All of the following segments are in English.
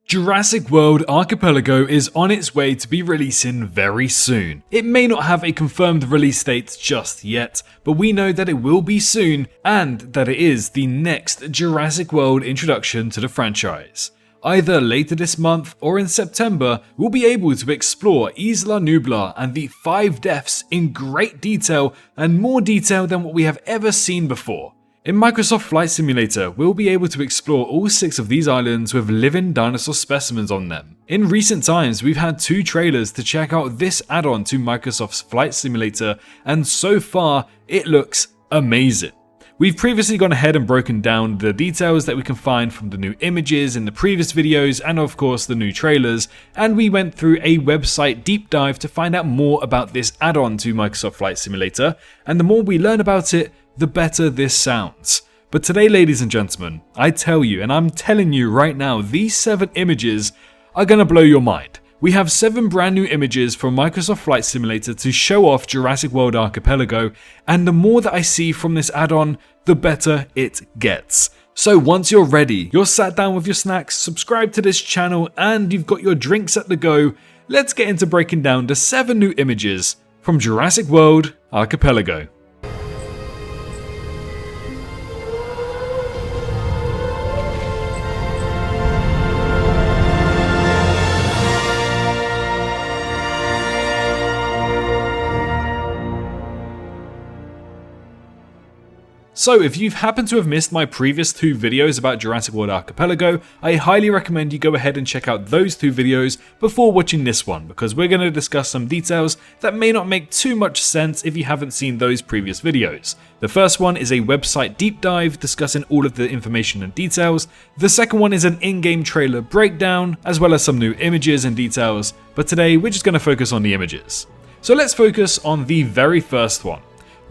Jurassic World Archipelago is on its way to be releasing very soon. It may not have a confirmed release date just yet, but we know that it will be soon and that it is the next Jurassic World introduction to the franchise. Either later this month or in September, we'll be able to explore Isla Nublar and the 5 deaths in great detail and more detail than what we have ever seen before. In Microsoft Flight Simulator, we'll be able to explore all 6 of these islands with living dinosaur specimens on them. In recent times, we've had 2 trailers to check out this add-on to Microsoft's Flight Simulator, and so far, it looks amazing. We've previously gone ahead and broken down the details that we can find from the new images in the previous videos and of course the new trailers, and we went through a website deep dive to find out more about this add-on to Microsoft Flight Simulator, and the more we learn about it, the better this sounds. But today, ladies and gentlemen, I tell you, and I'm telling you right now, these 7 images are gonna blow your mind. We have 7 brand new images from Microsoft Flight Simulator to show off Jurassic World Archipelago, and the more that I see from this add-on, the better it gets. So once you're ready, you're sat down with your snacks, subscribe to this channel, and you've got your drinks at the go, let's get into breaking down the 7 new images from Jurassic World Archipelago. So if you've happened to have missed my previous 2 videos about Jurassic World Archipelago, I highly recommend you go ahead and check out those 2 videos before watching this one, because we're going to discuss some details that may not make too much sense if you haven't seen those previous videos. The first one is a website deep dive discussing all of the information and details. The second one is an in-game trailer breakdown, as well as some new images and details, but today we're just going to focus on the images. So let's focus on the very first one.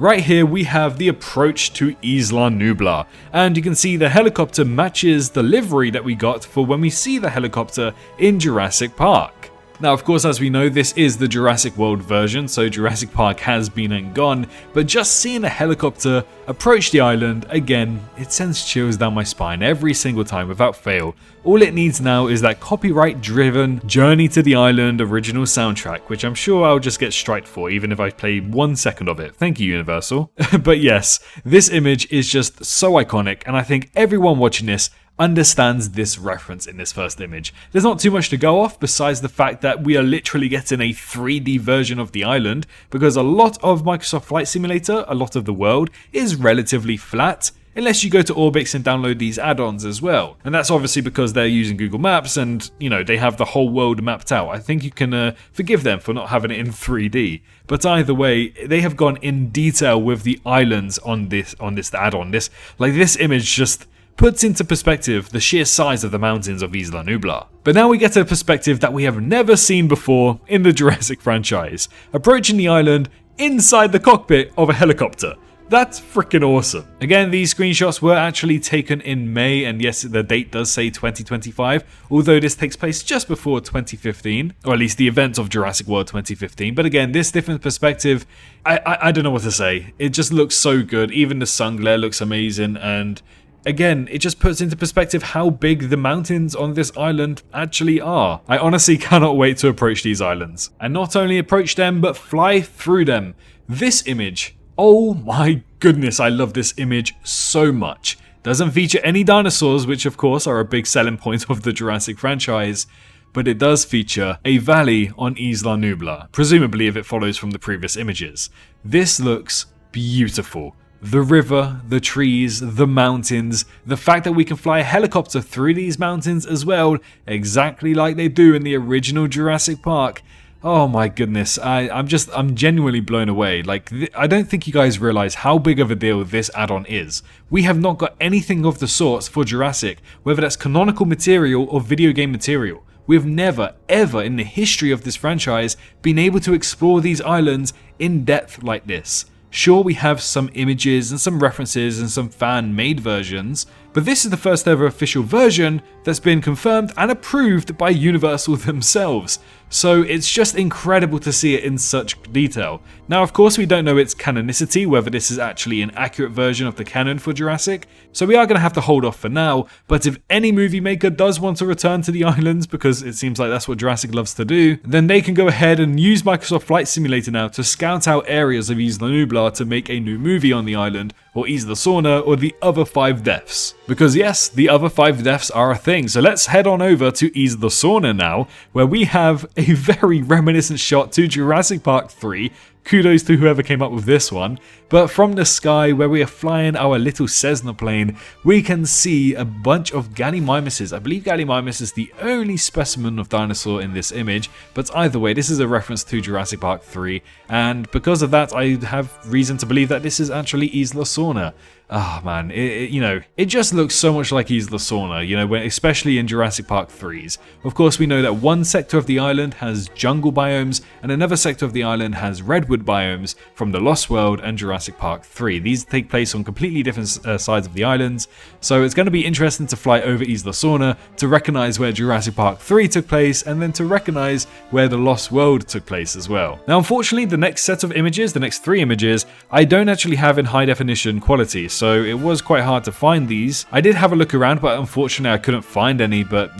Right here we have the approach to Isla Nublar, and you can see the helicopter matches the livery that we got for when we see the helicopter in Jurassic Park. Now of course, as we know, this is the Jurassic World version, so Jurassic Park has been and gone, but just seeing a helicopter approach the island, again, it sends chills down my spine every single time without fail. All it needs now is that copyright-driven Journey to the Island original soundtrack, which I'm sure I'll just get striked for even if I play 1 second of it. Thank you, Universal. But yes, this image is just so iconic, and I think everyone watching this understands this reference in this first image. There's not too much to go off besides the fact that we are literally getting a 3D version of the island, because a lot of Microsoft Flight Simulator, a lot of the world, is relatively flat, unless you go to Orbix and download these add-ons as well. And that's obviously because they're using Google Maps and, you know, they have the whole world mapped out. I think you can forgive them for not having it in 3D. But either way, they have gone in detail with the islands on this add-on. This image just puts into perspective the sheer size of the mountains of Isla Nublar. But now we get a perspective that we have never seen before in the Jurassic franchise, approaching the island inside the cockpit of a helicopter. That's freaking awesome. Again, these screenshots were actually taken in May, and yes, the date does say 2025, although this takes place just before 2015, or at least the events of Jurassic World 2015. But again, this different perspective, I don't know what to say. It just looks so good. Even the sun glare looks amazing, and again, it just puts into perspective how big the mountains on this island actually are. I honestly cannot wait to approach these islands. And not only approach them, but fly through them. This image, oh my goodness, I love this image so much. Doesn't feature any dinosaurs, which of course are a big selling point of the Jurassic franchise, but it does feature a valley on Isla Nublar, presumably if it follows from the previous images. This looks beautiful. The river, the trees, the mountains, the fact that we can fly a helicopter through these mountains as well, exactly like they do in the original Jurassic Park. Oh my goodness, I'm genuinely blown away. I don't think you guys realize how big of a deal this add-on is. We have not got anything of the sorts for Jurassic, whether that's canonical material or video game material. We've never, ever in the history of this franchise been able to explore these islands in depth like this. Sure, we have some images and some references and some fan-made versions, but this is the first ever official version that's been confirmed and approved by Universal themselves. So it's just incredible to see it in such detail. Now, of course, we don't know its canonicity, whether this is actually an accurate version of the canon for Jurassic, so we are going to have to hold off for now. But if any movie maker does want to return to the islands, because it seems like that's what Jurassic loves to do, then they can go ahead and use Microsoft Flight Simulator now to scout out areas of Isla Nublar to make a new movie on the island, or Isla Sorna, or the other 5 deaths. Because yes, the other 5 deaths are a thing. So let's head on over to Isla Sorna now, where we have a very reminiscent shot to Jurassic Park 3. Kudos to whoever came up with this one. But from the sky, where we are flying our little Cessna plane, we can see a bunch of Gallimimuses. I believe Gallimimus is the only specimen of dinosaur in this image, but either way, this is a reference to Jurassic Park 3, and because of that, I have reason to believe that this is actually Isla Sorna. Ah, man, it just looks so much like Isla Sorna, especially in Jurassic Park 3's. Of course, we know that one sector of the island has jungle biomes, and another sector of the island has redwood biomes from The Lost World and Jurassic Park 3. These take place on completely different sides of the islands, so it's going to be interesting to fly over Isla Sorna to recognize where Jurassic Park 3 took place, and then to recognize where The Lost World took place as well. Now, unfortunately, the next set of images, the next 3 images, I don't actually have in high definition quality, so it was quite hard to find these. I did have a look around, but unfortunately I couldn't find any, but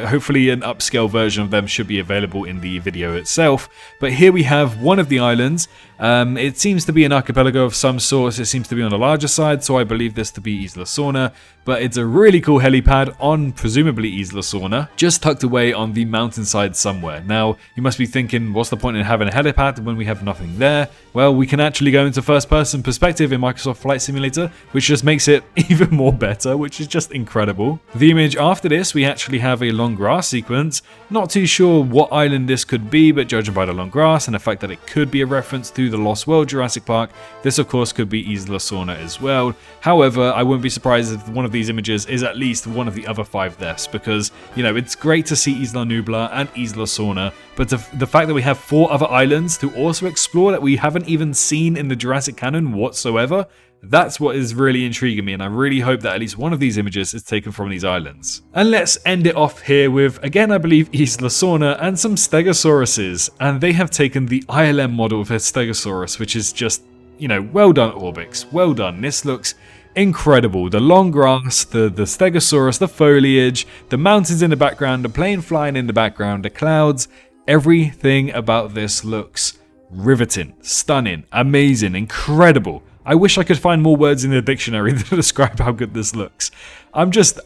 hopefully an upscale version of them should be available in the video itself. But here we have one of the islands. It seems to be an archipelago of some sort. It seems to be on the larger side, so I believe this to be Isla Sorna, but it's a really cool helipad on presumably Isla Sorna, just tucked away on the mountainside somewhere. Now, you must be thinking, what's the point in having a helipad when we have nothing there? Well, we can actually go into first-person perspective in Microsoft Flight Simulator, which just makes it even more better, which is just incredible. The image after this, we actually have a long grass sequence. Not too sure what island this could be, but judging by the long grass and the fact that it could be a reference to The Lost World Jurassic Park, this of course could be Isla Sorna as well. However, I wouldn't be surprised if one of these images is at least one of the other 5 deaths, because, it's great to see Isla Nublar and Isla Sorna, but the fact that we have 4 other islands to also explore that we haven't even seen in the Jurassic canon whatsoever, that's what is really intriguing me, and I really hope that at least one of these images is taken from these islands. And let's end it off here with, again, I believe Isla Sorna and some Stegosauruses, and they have taken the ILM model of a Stegosaurus, which is just, well done, Orbix, well done. This looks incredible. The long grass, the Stegosaurus, the foliage, the mountains in the background, the plane flying in the background, the clouds, everything about this looks riveting, stunning, amazing, incredible. I wish I could find more words in the dictionary to describe how good this looks. I'm just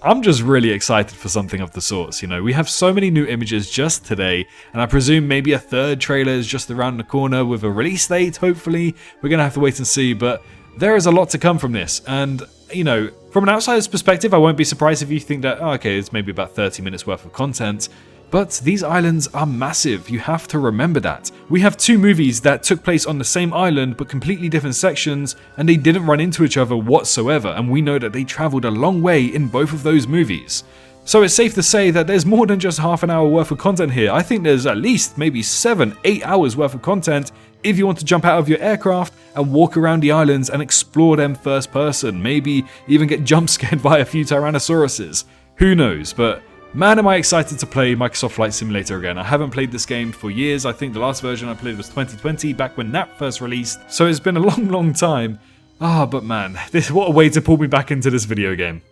really excited for something of the sorts, We have so many new images just today, and I presume maybe a 3rd trailer is just around the corner with a release date, hopefully. We're going to have to wait and see, but there is a lot to come from this, and, from an outsider's perspective, I won't be surprised if you think that, okay, it's maybe about 30 minutes worth of content. But these islands are massive, you have to remember that. We have 2 movies that took place on the same island but completely different sections, and they didn't run into each other whatsoever, and we know that they travelled a long way in both of those movies. So it's safe to say that there's more than just half an hour worth of content here. I think there's at least maybe 7-8 hours worth of content if you want to jump out of your aircraft and walk around the islands and explore them first person, maybe even get jump scared by a few Tyrannosauruses. Who knows, but man, am I excited to play Microsoft Flight Simulator again. I haven't played this game for years. I think the last version I played was 2020, back when that first released. So it's been a long time. But man, what a way to pull me back into this video game.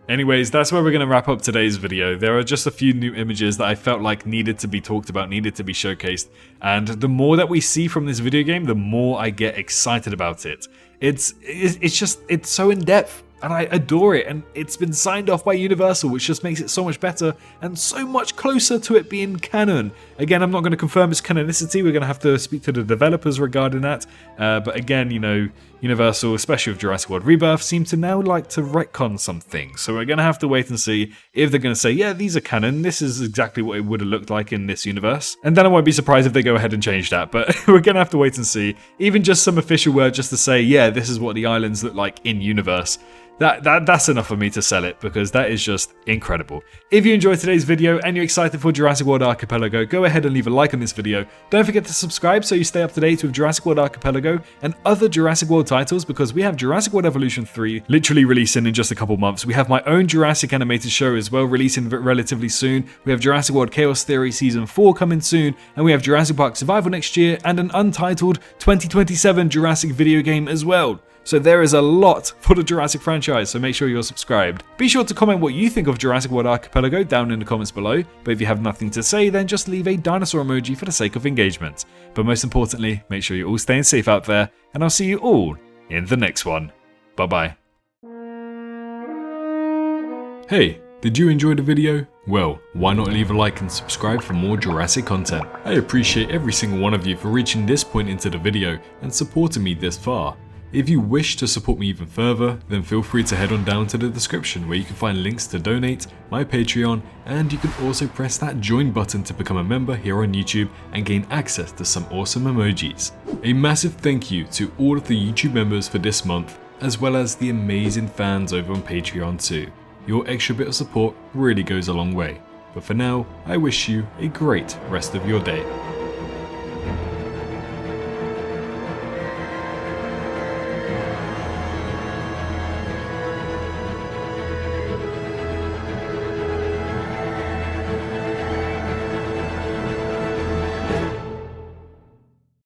Anyways, that's where we're going to wrap up today's video. There are just a few new images that I felt like needed to be talked about, needed to be showcased. And the more that we see from this video game, the more I get excited about it. It's so in-depth. And I adore it, and it's been signed off by Universal, which just makes it so much better and so much closer to it being canon. Again, I'm not going to confirm its canonicity, we're going to have to speak to the developers regarding that, but again, Universal, especially with Jurassic World Rebirth, seem to now like to retcon some things, so we're going to have to wait and see if they're going to say, yeah, these are canon, this is exactly what it would have looked like in this universe, and then I won't be surprised if they go ahead and change that, but we're going to have to wait and see. Even just some official word just to say, yeah, this is what the islands look like in universe. that's enough for me to sell it, because that is just incredible. If you enjoyed today's video and you're excited for Jurassic World Archipelago, go ahead and leave a like on this video. Don't forget to subscribe so you stay up to date with Jurassic World Archipelago and other Jurassic World titles, because we have Jurassic World Evolution 3 literally releasing in just a couple months. We have my own Jurassic animated show as well releasing relatively soon. We have Jurassic World Chaos Theory Season 4 coming soon, and we have Jurassic Park Survival next year and an untitled 2027 Jurassic video game as well. So there is a lot for the Jurassic franchise, so make sure you're subscribed. Be sure to comment what you think of Jurassic World Archipelago down in the comments below, but if you have nothing to say, then just leave a dinosaur emoji for the sake of engagement. But most importantly, make sure you're all staying safe out there, and I'll see you all in the next one. Bye bye. Hey, did you enjoy the video? Well, why not leave a like and subscribe for more Jurassic content? I appreciate every single one of you for reaching this point into the video and supporting me this far. If you wish to support me even further, then feel free to head on down to the description where you can find links to donate, my Patreon, and you can also press that join button to become a member here on YouTube and gain access to some awesome emojis. A massive thank you to all of the YouTube members for this month, as well as the amazing fans over on Patreon too. Your extra bit of support really goes a long way. But for now, I wish you a great rest of your day.